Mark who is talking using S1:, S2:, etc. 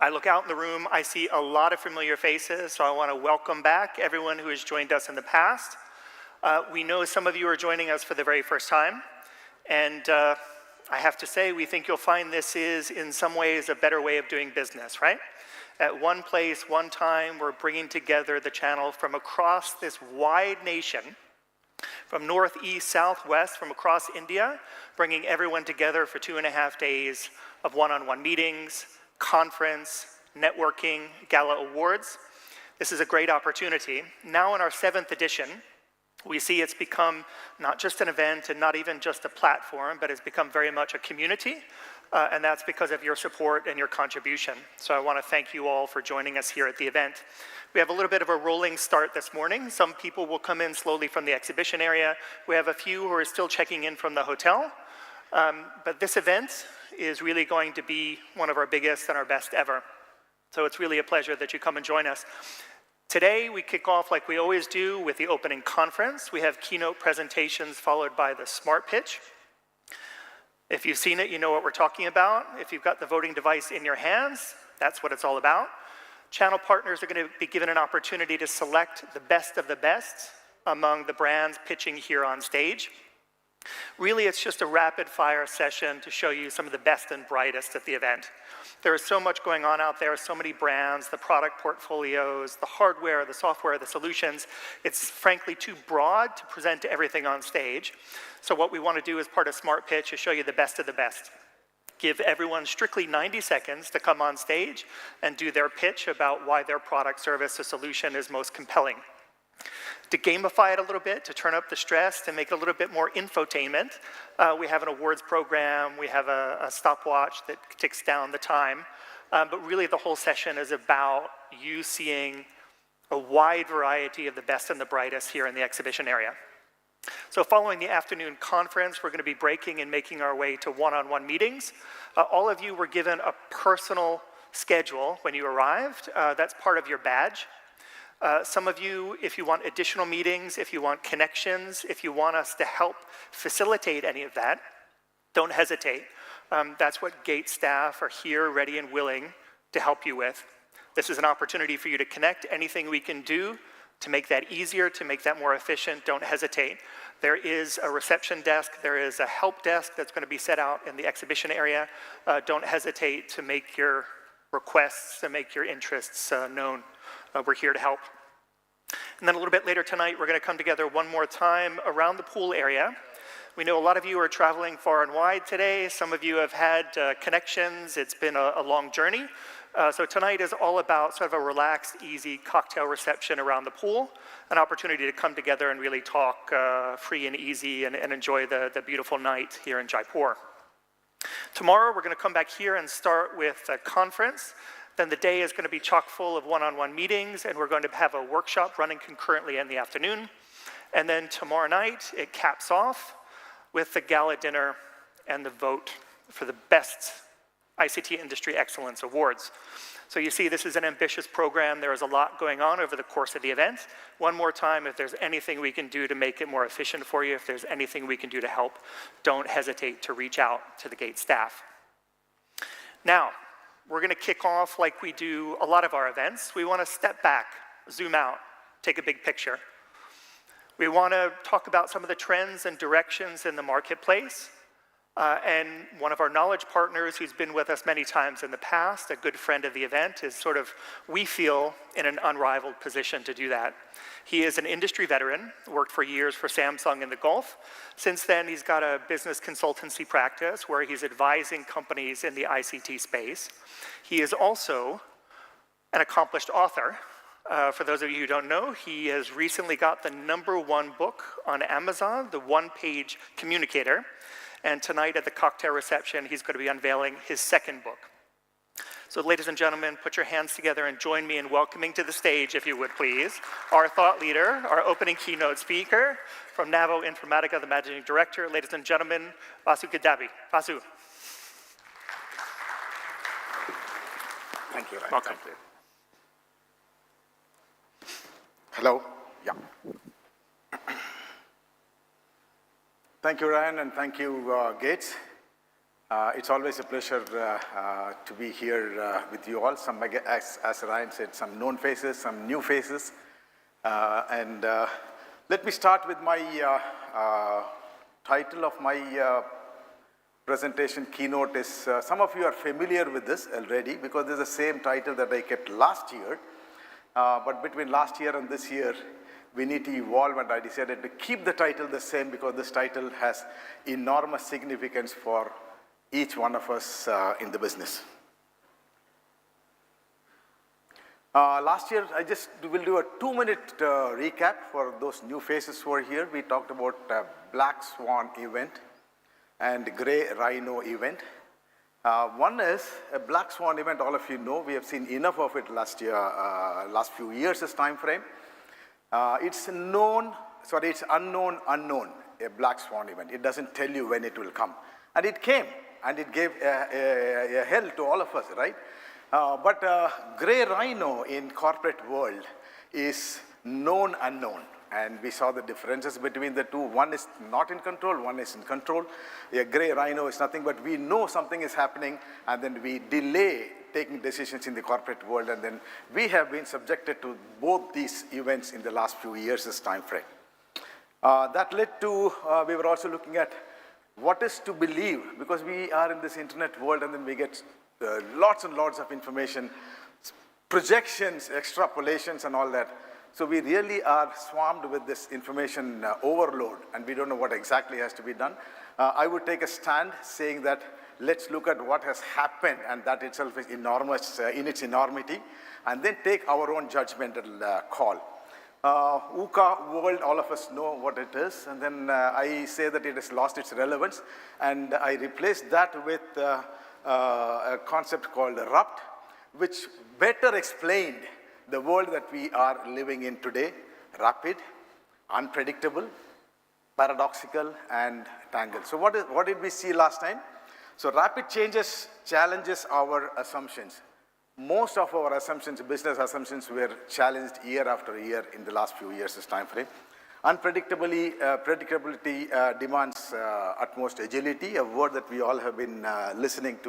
S1: I look out in the room, I see a lot of familiar faces, so I want to welcome back everyone who has joined us in the past. We know some of you are joining us for the very first time, and I have to say, we think you'll find this is, in some ways, a better way of doing business, right? At one place, one time, we're bringing together the channel from across this wide nation, from north, east, south, west, from across India, bringing everyone together for 2.5 days of one-on-one meetings, conference, networking, gala awards. This is a great opportunity. Now in our 7th edition, we see it's become not just an event and not even just a platform, but it's become very much a community, and that's because of your support and your contribution. So I want to thank you all for joining us here at the event. We have a little bit of a rolling start this morning. Some people will come in slowly from the exhibition area. We have a few who are still checking in from the hotel. But this event is really going to be one of our biggest and our best ever. So it's really a pleasure that you come and join us. Today, we kick off like we always do with the opening conference. We have keynote presentations followed by the smart pitch. If you've seen it, you know what we're talking about. If you've got the voting device in your hands, that's what it's all about. Channel partners are going to be given an opportunity to select the best of the best among the brands pitching here on stage. Really, it's just a rapid-fire session to show you some of the best and brightest at the event. There is so much going on out there, so many brands, the product portfolios, the hardware, the software, the solutions. It's frankly too broad to present everything on stage. So what we want to do as part of Smart Pitch is show you the best of the best. Give everyone strictly 90 seconds to come on stage and do their pitch about why their product, service, or solution is most compelling. To gamify it a little bit, to turn up the stress, to make it a little bit more infotainment, we have an awards program, we have a stopwatch that ticks down the time, but really the whole session is about you seeing a wide variety of the best and the brightest here in the exhibition area. So following the afternoon conference, we're going to be breaking and making our way to one-on-one meetings. All of you were given a personal schedule when you arrived. That's part of your badge. Some of you, if you want additional meetings, if you want connections, if you want us to help facilitate any of that, don't hesitate. That's what Gate staff are here, ready and willing to help you with. This is an opportunity for you to connect. Anything we can do to make that easier, to make that more efficient, don't hesitate. There is a reception desk, there is a help desk that's going to be set out in the exhibition area. Don't hesitate to make your requests, to make your interests known. We're here to help. And then a little bit later tonight, we're going to come together one more time around the pool area. We know a lot of you are traveling far and wide today. Some of you have had connections. It's been a long journey. So tonight is all about sort of a relaxed, easy cocktail reception around the pool, an opportunity to come together and really talk free and easy and enjoy the beautiful night here in Jaipur. Tomorrow, we're going to come back here and start with a conference. Then the day is going to be chock full of one-on-one meetings, and we're going to have a workshop running concurrently in the afternoon. And then tomorrow night, it caps off with the gala dinner and the vote for the best ICT Industry Excellence Awards. So you see, this is an ambitious program. There is a lot going on over the course of the event. One more time, if there's anything we can do to make it more efficient for you, if there's anything we can do to help, don't hesitate to reach out to the Gate staff. Now, we're going to kick off like we do a lot of our events. We want to step back, zoom out, take a big picture. We want to talk about some of the trends and directions in the marketplace. And one of our knowledge partners who's been with us many times in the past, a good friend of the event, is sort of, we feel, in an unrivaled position to do that. He is an industry veteran, worked for years for Samsung in the Gulf. Since then, he's got a business consultancy practice where he's advising companies in the ICT space. He is also an accomplished author. For those of you who don't know, he has recently got the #1 book on Amazon, The One-Page Communicator. And tonight at the cocktail reception, he's going to be unveiling his 2nd book. So ladies and gentlemen, put your hands together and join me in welcoming to the stage, if you would please, our thought leader, our opening keynote speaker from Navo Informatica, the managing director, ladies and gentlemen, Vasu Kidavi. Vasu.
S2: Thank you, Ryan.
S1: Welcome.
S2: Thank you. Hello. Yeah. Thank you, Ryan, and thank you, Gates. It's always a pleasure to be here with you all. As Ryan said, some known faces, some new faces. Let me start with my title of my presentation keynote is, some of you are familiar with this already because this is the same title that I kept last year. But between last year and this year, we need to evolve, and I decided to keep the title the same because this title has enormous significance for each one of us in the business. Last year, I just will do a 2-minute recap for those new faces who are here. We talked about Black Swan event and Gray Rhino event. One is a Black Swan event, all of you know. We have seen enough of it last few years' time frame. It's unknown, a Black Swan event. It doesn't tell you when it will come. And it came, and it gave a hell to all of us, right? But Gray Rhino in corporate world is known unknown. And we saw the differences between the two. One is not in control, one is in control. A Gray Rhino is nothing but we know something is happening, and then we delay taking decisions in the corporate world, and then we have been subjected to both these events in the last few years' this time frame. That led to, we were also looking at what is to believe, because we are in this internet world, and then we get lots and lots of information, projections, extrapolations, and all that. So we really are swarmed with this information overload, and we don't know what exactly has to be done. I would take a stand saying that let's look at what has happened, and that itself is enormous in its enormity, and then take our own judgmental call. VUCA world, all of us know what it is, and then I say that it has lost its relevance, and I replaced that with a concept called RUPT, which better explained the world that we are living in today: rapid, unpredictable, paradoxical, and tangled. So what did we see last time? So rapid changes challenges our assumptions. Most of our assumptions, business assumptions, were challenged year after year in the last few years' this time frame. Predictability demands utmost agility, a word that we all have been listening to